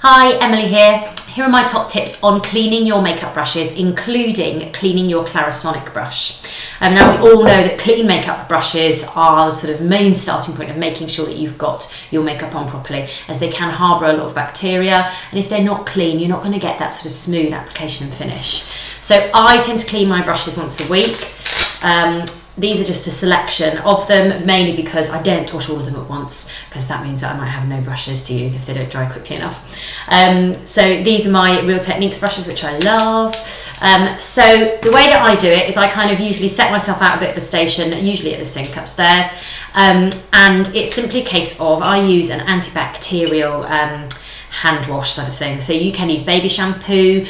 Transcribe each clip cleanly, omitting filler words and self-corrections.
Hi, Emily here. Here are my top tips on cleaning your makeup brushes, including cleaning your Clarisonic brush. Now we all know that clean makeup brushes are the sort of main starting point of making sure that you've got your makeup on properly, as they can harbour a lot of bacteria, and if they're not clean you're not going to get that sort of smooth application and finish. So I tend to clean my brushes once a week. These are just a selection of them, mainly because I daren't wash all of them at once, because that means that I might have no brushes to use if they don't dry quickly enough. So these are my Real Techniques brushes, which I love. So the way that I do it is I kind of usually set myself out a bit of a station, usually at the sink upstairs, and it's simply a case of I use an antibacterial hand wash sort of thing. So you can use baby shampoo,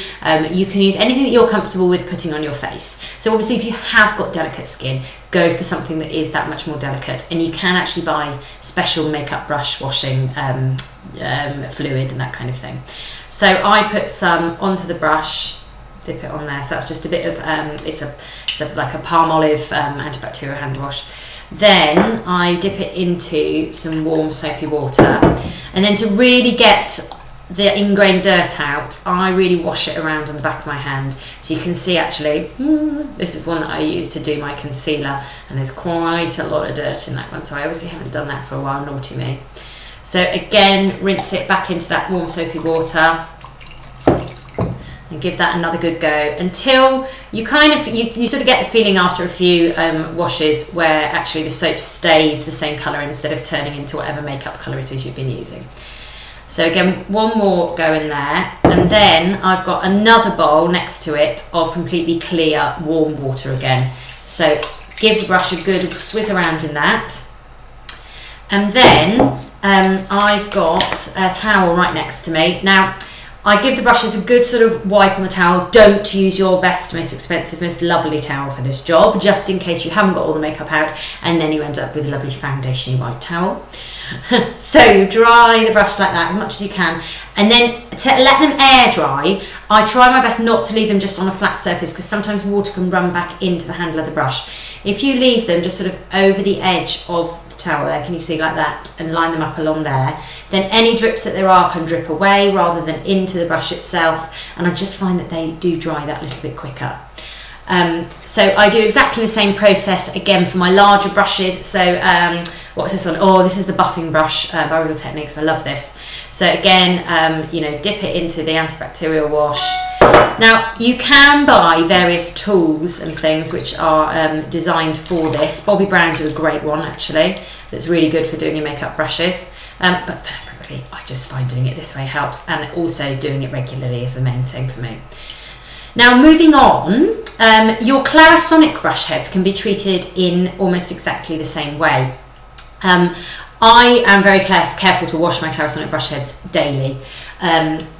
you can use anything that you're comfortable with putting on your face. So obviously if you have got delicate skin, go for something that is that much more delicate, and you can actually buy special makeup brush washing fluid and that kind of thing. So I put some onto the brush, dip it on there, so that's just a bit of it's like a palm olive antibacterial hand wash. Then I dip it into some warm soapy water, and then to really get the ingrained dirt out, I really wash it around on the back of my hand. So you can see actually, this is one that I use to do my concealer, and there's quite a lot of dirt in that one, so I obviously haven't done that for a while, naughty me. So again, rinse it back into that warm soapy water and give that another good go until you kind of you sort of get the feeling after a few washes where actually the soap stays the same colour instead of turning into whatever makeup colour it is you've been using. So again, one more go in there, and then I've got another bowl next to it of completely clear warm water again. So give the brush a good swizz around in that, and then I've got a towel right next to me. Now I give the brushes a good sort of wipe on the towel. Don't use your best, most expensive, most lovely towel for this job, just in case you haven't got all the makeup out and then you end up with a lovely foundation-y white towel. So dry the brush like that as much as you can, and then to let them air dry, I try my best not to leave them just on a flat surface, because sometimes water can run back into the handle of the brush. If you leave them just sort of over the edge of towel there, can you see, like that, and line them up along there, then any drips that there are can drip away rather than into the brush itself, and I just find that they do dry that little bit quicker. So I do exactly the same process again for my larger brushes. So what's this one? Oh, this is the buffing brush by Real Techniques. I love this. So again, you know, dip it into the antibacterial wash. Now you can buy various tools and things which are designed for this. Bobbi Brown do a great one actually, that's really good for doing your makeup brushes, but preferably I just find doing it this way helps, and also doing it regularly is the main thing for me. Now moving on, your Clarisonic brush heads can be treated in almost exactly the same way. I am very careful to wash my Clarisonic brush heads daily.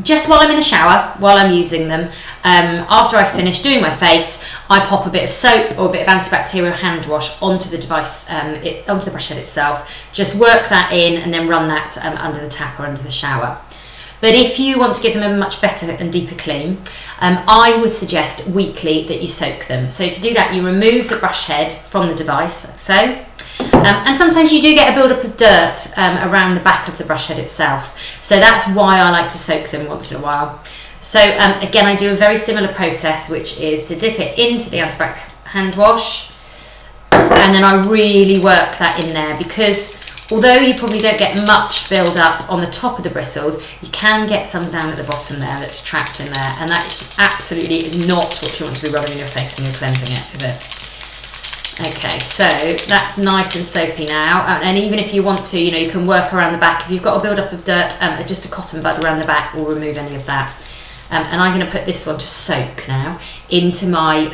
Just while I'm in the shower, while I'm using them, after I've finished doing my face, I pop a bit of soap or a bit of antibacterial hand wash onto the device, onto the brush head itself. Just work that in and then run that under the tap or under the shower. But if you want to give them a much better and deeper clean, I would suggest weekly that you soak them. So to do that, you remove the brush head from the device, like so. And sometimes you do get a build-up of dirt around the back of the brush head itself. So that's why I like to soak them once in a while. So again, I do a very similar process, which is to dip it into the antibac hand wash, and then I really work that in there, because although you probably don't get much build up on the top of the bristles, you can get some down at the bottom there that's trapped in there, and that absolutely is not what you want to be rubbing in your face when you're cleansing it, is it? Okay, so that's nice and soapy now, and even if you want to, you know, you can work around the back. If you've got a build up of dirt, just a cotton bud around the back will remove any of that. And I'm going to put this one to soak now into my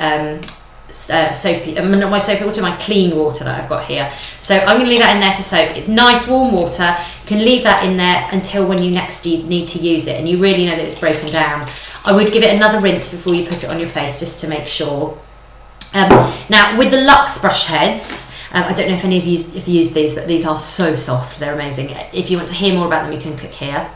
not my soapy water, my clean water that I've got here. So I'm going to leave that in there to soak. It's nice warm water. You can leave that in there until when you next need to use it, and you really know that it's broken down. I would give it another rinse before you put it on your face, just to make sure. Now with the Luxe brush heads, I don't know if any of you have used these, but these are so soft, they're amazing. If you want to hear more about them, you can click here.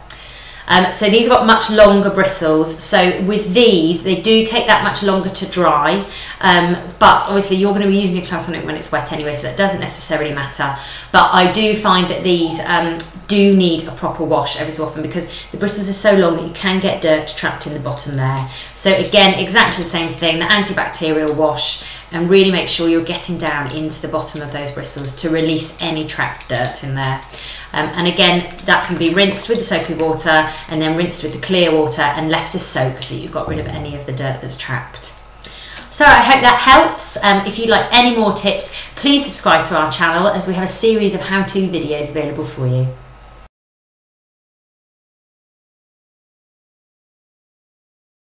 So these have got much longer bristles. So with these, they do take that much longer to dry. But obviously you're going to be using your Clarisonic when it's wet anyway, so that doesn't necessarily matter. But I do find that these do need a proper wash every so often, because the bristles are so long that you can get dirt trapped in the bottom there. So again, exactly the same thing, the antibacterial wash, and really make sure you're getting down into the bottom of those bristles to release any trapped dirt in there. And again, that can be rinsed with the soapy water and then rinsed with the clear water and left to soak so you've got rid of any of the dirt that's trapped. So I hope that helps. If you'd like any more tips, please subscribe to our channel, as we have a series of how-to videos available for you.